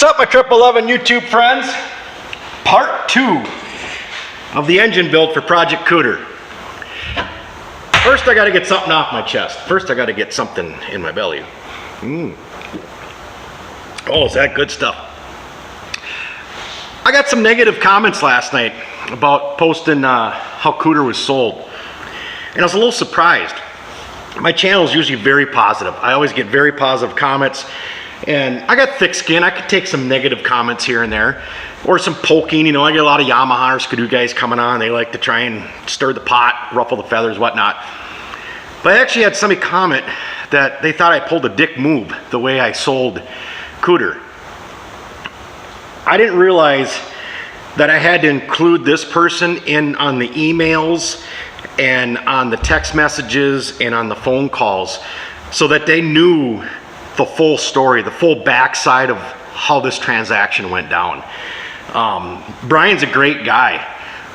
What's up, my 1111 YouTube friends? Part 2 of the engine build for Project Cooter. First, I got to get something off my chest. First, I got to get something in my belly. Oh, is that good stuff? I got some negative comments last night about posting how Cooter was sold. And I was a little surprised. My channel is usually very positive. I always get very positive comments. And I got thick skin. I could take some negative comments here and there. Or some poking. You know, I get a lot of Yamaha or Skidoo guys coming on. They like to try and stir the pot, ruffle the feathers, whatnot. But I actually had somebody comment that they thought I pulled a dick move the way I sold Cooter. I didn't realize that I had to include this person in on the emails and on the text messages and on the phone calls so that they knew the full story, the full backside of how this transaction went down. Brian's a great guy.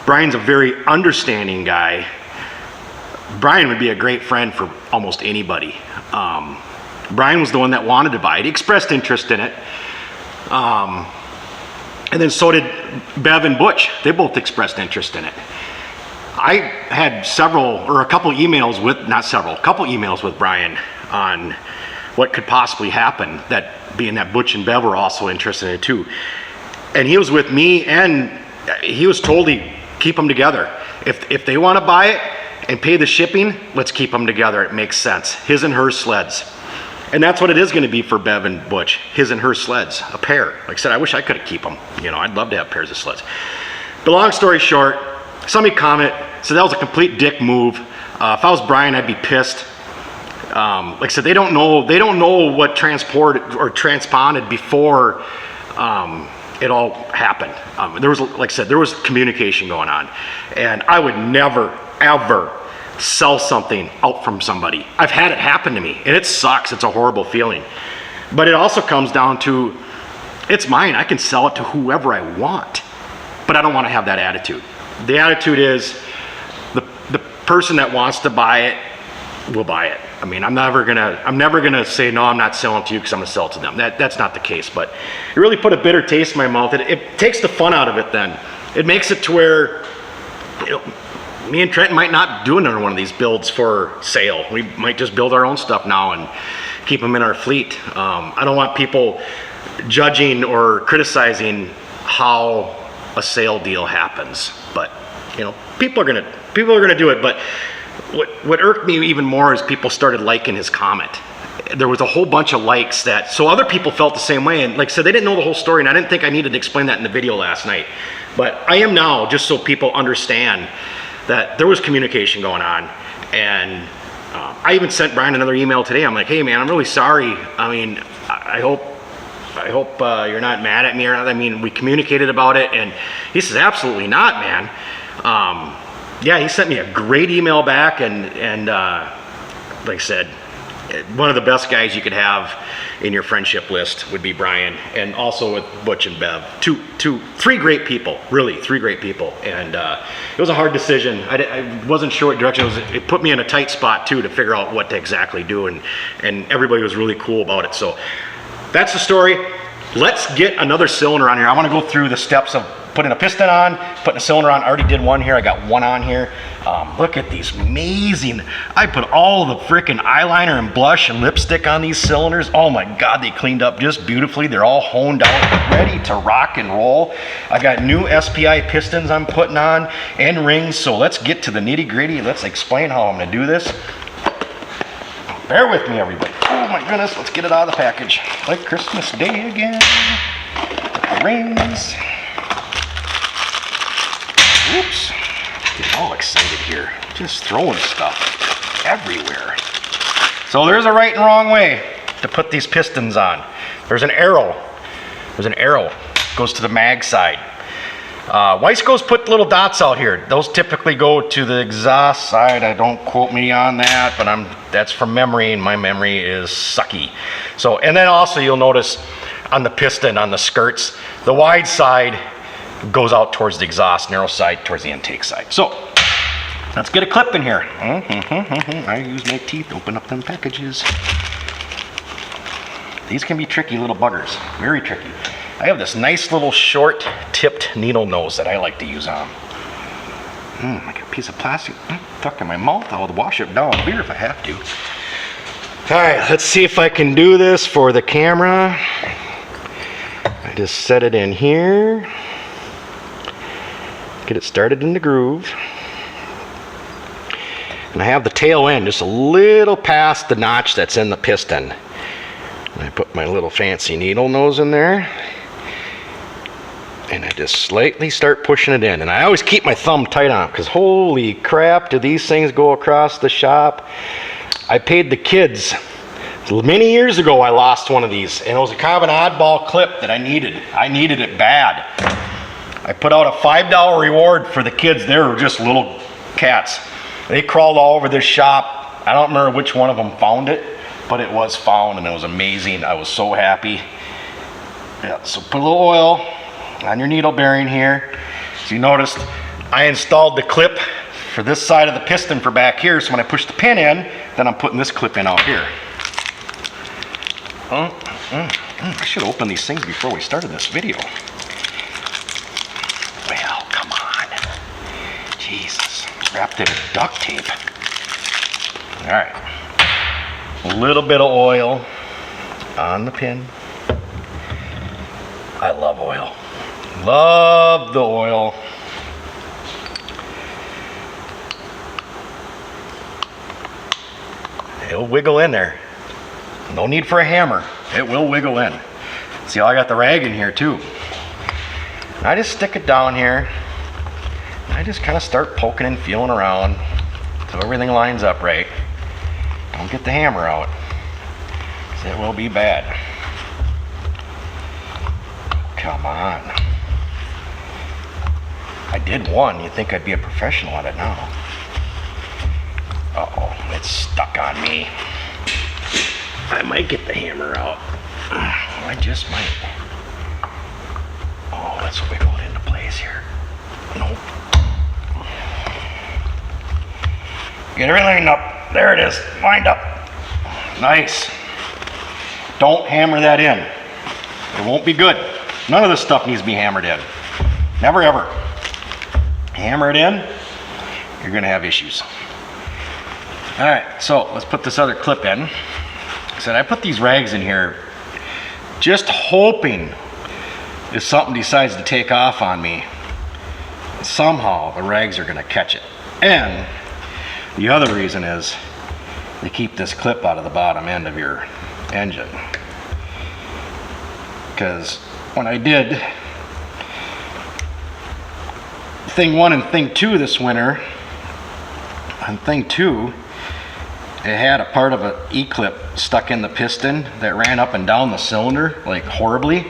Brian's a very understanding guy. Brian would be a great friend for almost anybody. Brian was the one that wanted to buy it. He expressed interest in it. And then so did Bev and Butch. They both expressed interest in it. I had a couple emails with Brian on what could possibly happen, that being that Butch and Bev were also interested in it too. And he was with me, and he was told to keep them together. If they want to buy it and pay the shipping, let's keep them together. It makes sense. His and her sleds. And that's what it is going to be for Bev and Butch. His and her sleds, a pair. Like I said, I wish I could keep them. You know, I'd love to have pairs of sleds. But long story short, somebody comment said that was a complete dick move. If I was Brian, I'd be pissed. Like I said, they don't know what transported or transponded before it all happened. There was, like I said, there was communication going on, and I would never ever sell something out from somebody. I've had it happen to me, and it sucks. It's a horrible feeling. But it also comes down to, it's mine. I can sell it to whoever I want, but I don't want to have that attitude. The attitude is the person that wants to buy it will buy it. I mean, I'm never gonna say no, I'm not selling to you because I'm gonna sell it to them. That's not the case. But it really put a bitter taste in my mouth. It takes the fun out of it. Then it makes it to where, you know, me and Trent might not do another one of these builds for sale. We might just build our own stuff now and keep them in our fleet. I don't want people judging or criticizing how a sale deal happens. But you know, people are gonna do it. But what irked me even more is people started liking his comment. There was a whole bunch of likes so other people felt the same way. And like I said, they didn't know the whole story, and I didn't think I needed to explain that in the video last night. But I am now, just so people understand that there was communication going on. And I even sent Brian another email today. I'm like, hey man, I'm really sorry. I mean, I hope you're not mad at me or not. I mean, we communicated about it, and he says, absolutely not, man. Yeah, he sent me a great email back, and like I said, one of the best guys you could have in your friendship list would be Brian, and also with Butch and Bev. Three great people, really, three great people. And it was a hard decision. I wasn't sure what direction. It put me in a tight spot too to figure out what to exactly do, and everybody was really cool about it. So that's the story. Let's get another cylinder on here. I want to go through the steps of putting a piston on, putting a cylinder on. I already did one here. I got one on here. Look at these amazing. I put all the freaking eyeliner and blush and lipstick on these cylinders. Oh my God, they cleaned up just beautifully. They're all honed out, ready to rock and roll. I got new SPI pistons I'm putting on and rings. So let's get to the nitty gritty. Let's explain how I'm gonna do this. Bear with me, everybody. Oh my goodness, let's get it out of the package. Like Christmas Day again. The rings. Oops, getting all excited here. Just throwing stuff everywhere. So there's a right and wrong way to put these pistons on. There's an arrow. Goes to the mag side. Weisco's put little dots out here. Those typically go to the exhaust side. Don't quote me on that, but that's from memory, and my memory is sucky. So, and then also you'll notice on the piston, on the skirts, the wide side goes out towards the exhaust, narrow side towards the intake side. So let's get a clip in here. I use my teeth to open up them packages. These can be tricky little buggers, very tricky. I have this nice little short tipped needle nose that I like to use on. I got a piece of plastic stuck in my mouth. I'll wash it down with beer if I have to. All right, let's see if I can do this for the camera. I just set it in here. Get it started in the groove. And I have the tail end just a little past the notch that's in the piston. And I put my little fancy needle nose in there. And I just slightly start pushing it in. And I always keep my thumb tight on it because holy crap, do these things go across the shop. I paid the kids. Many years ago I lost one of these and it was a kind of an oddball clip that I needed. I needed it bad. I put out a $5 reward for the kids. They were just little cats. They crawled all over this shop. I don't remember which one of them found it, but it was found and it was amazing. I was so happy. Yeah, so put a little oil on your needle bearing here. So you noticed I installed the clip for this side of the piston for back here, so when I push the pin in, then I'm putting this clip in out here. I should have opened these things before we started this video. Well, come on. Jesus. Wrapped it in duct tape. All right. A little bit of oil on the pin. I love oil. Love the oil. It'll wiggle in there. No need for a hammer. It will wiggle in. See, I got the rag in here too. I just stick it down here. I just kind of start poking and feeling around so everything lines up right. Don't get the hammer out, 'cause it will be bad. Come on. I did one. You'd think I'd be a professional at it now. Uh-oh, it's stuck on me. I might get the hammer out. I just might. Oh, let's wiggle it into place here. Nope. Get everything up. There it is. Lined up. Nice. Don't hammer that in. It won't be good. None of this stuff needs to be hammered in. Never ever. Hammer it in, you're gonna have issues. All right, so let's put this other clip in. I said I put these rags in here just hoping if something decides to take off on me, somehow the rags are gonna catch it. And the other reason is they keep this clip out of the bottom end of your engine. Because when I did thing 1 and thing 2 this winter, on thing 2, it had a part of an E-clip stuck in the piston that ran up and down the cylinder like horribly.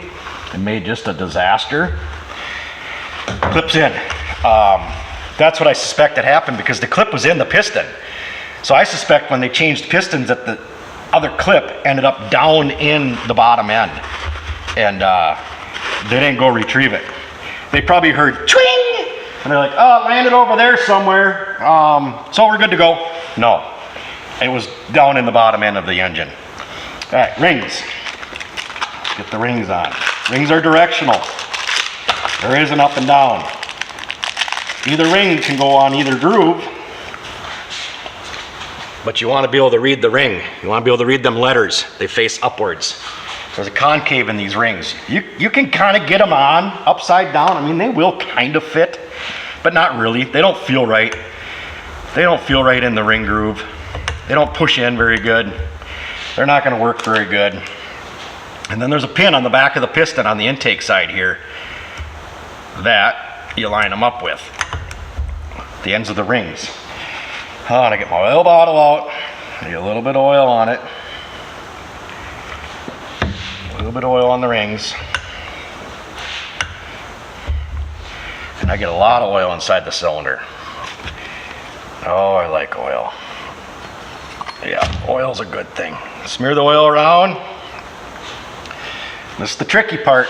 It made just a disaster. Clips in. That's what I suspect had happened because the clip was in the piston. So I suspect when they changed pistons that the other clip ended up down in the bottom end. And they didn't go retrieve it. They probably heard twing! And they're like, oh, it landed over there somewhere. So we're good to go. No, it was down in the bottom end of the engine. All right, rings. Let's get the rings on. Rings are directional. There is an up and down. Either ring can go on either groove, but you want to be able to read the ring. You want to be able to read them letters. They face upwards. There's a concave in these rings. You can kind of get them on upside down. I mean, they will kind of fit, but not really. They don't feel right. They don't feel right in the ring groove. They don't push in very good. They're not going to work very good. And then there's a pin on the back of the piston on the intake side here that you line them up with. The ends of the rings. Oh, and I get my oil bottle out. I get a little bit of oil on it. A little bit of oil on the rings. And I get a lot of oil inside the cylinder. Oh, I like oil. Yeah, oil's a good thing. Smear the oil around. This is the tricky part,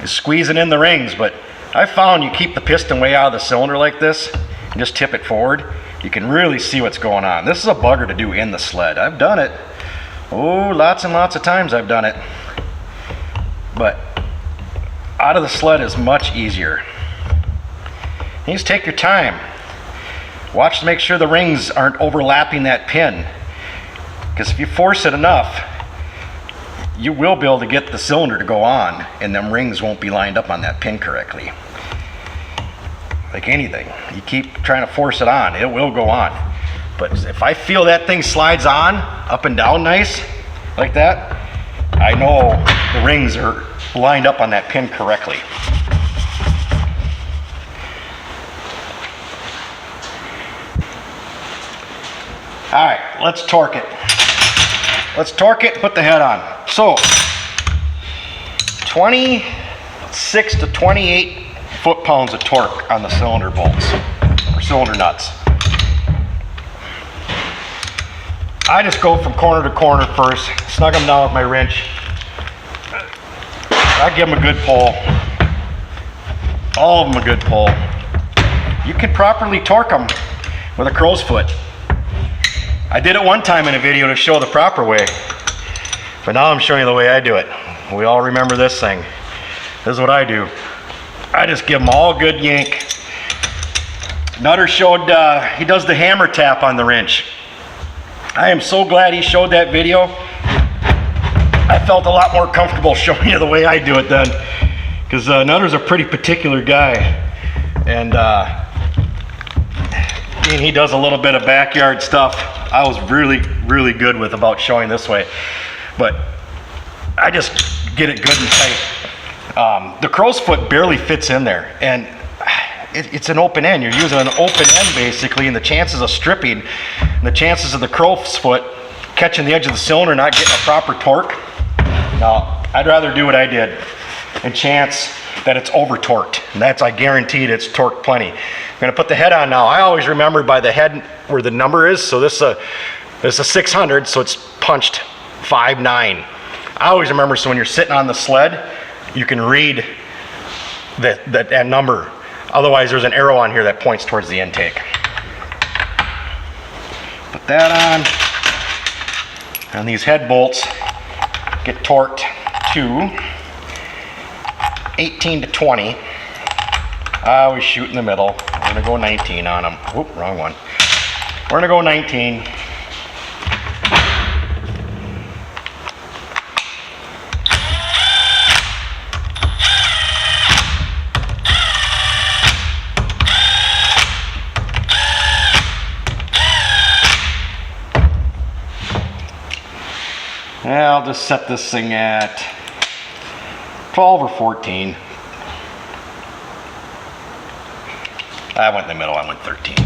is squeezing in the rings, but I found you keep the piston way out of the cylinder like this and just tip it forward, you can really see what's going on. This is a bugger to do in the sled. I've done it. Oh, lots and lots of times I've done it. But out of the sled is much easier. You just take your time. Watch to make sure the rings aren't overlapping that pin, because if you force it enough, you will be able to get the cylinder to go on, and them rings won't be lined up on that pin correctly. Like anything, you keep trying to force it on, it will go on. But if I feel that thing slides on, up and down nice, like that, I know the rings are lined up on that pin correctly. All right, let's torque it. Let's torque it and put the head on. So, 26 to 28 foot-pounds of torque on the cylinder bolts, or cylinder nuts. I just go from corner to corner first, snug them down with my wrench. I give them a good pull. All of them a good pull. You can properly torque them with a crow's foot. I did it one time in a video to show the proper way, but now I'm showing you the way I do it. We all remember this thing. This is what I do. I just give them all a good yank. Nutter showed, he does the hammer tap on the wrench. I am so glad he showed that video. I felt a lot more comfortable showing you the way I do it then, because Nutter's a pretty particular guy, and he does a little bit of backyard stuff. I was really good with about showing this way, but I just get it good and tight. The crow's foot barely fits in there, and it's an open end. You're using an open end basically, and the chances of stripping, and the chances of the crow's foot catching the edge of the cylinder and not getting a proper torque. Now, I'd rather do what I did and chance that it's over torqued, and that's, I guaranteed it's torqued plenty. I'm gonna put the head on now. I always remember by the head where the number is. So this is a 600, so it's punched 5.9. I always remember, so when you're sitting on the sled, you can read that number. Otherwise, there's an arrow on here that points towards the intake. Put that on, and these head bolts get torqued to 18 to 20. I always shoot in the middle. We're gonna go 19 on them. Whoop, wrong one. We're gonna go 19. I'll just set this thing at 12 or 14. I went in the middle, I went 13.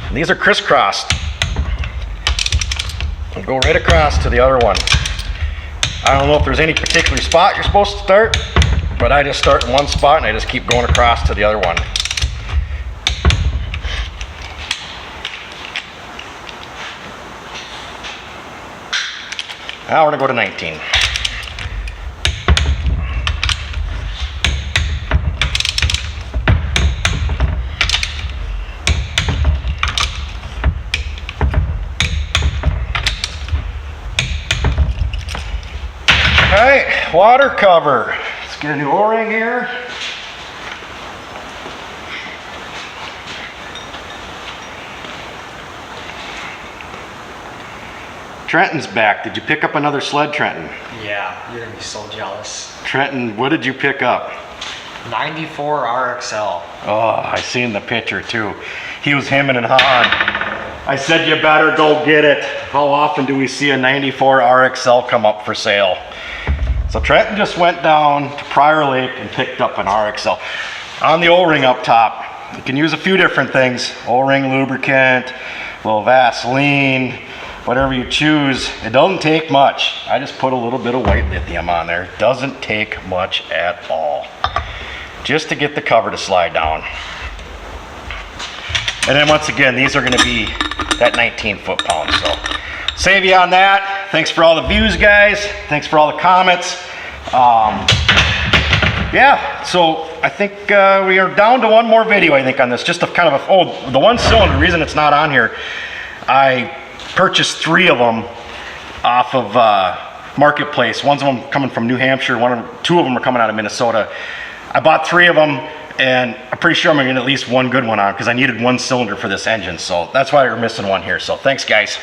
And these are crisscrossed. And go right across to the other one. I don't know if there's any particular spot you're supposed to start, but I just start in one spot and I just keep going across to the other one. Now we're gonna go to 19. Alright, water cover. Let's get a new O-ring here. Trenton's back. Did you pick up another sled, Trenton? Yeah, you're gonna be so jealous. Trenton, what did you pick up? 94 RXL. Oh, I seen the picture too. He was hemming and hawing. I said you better go get it. How often do we see a 94 RXL come up for sale? So Trenton just went down to Prior Lake and picked up an RXL. On the O-ring up top, you can use a few different things. O-ring lubricant, a little Vaseline, whatever you choose. It doesn't take much. I just put a little bit of white lithium on there. It doesn't take much at all. Just to get the cover to slide down. And then once again, these are gonna be that 19 foot-pounds. So save you on that. Thanks for all the views, guys. Thanks for all the comments. Yeah, so I think we are down to one more video, I think, on this. Just a kind of a, the one cylinder, the reason it's not on here, I purchased 3 of them off of marketplace. One's of them coming from New Hampshire, two of them are coming out of Minnesota. I bought 3 of them, and I'm pretty sure I'm gonna get at least one good one on because I needed 1 cylinder for this engine. So that's why we're missing one here. So thanks, guys.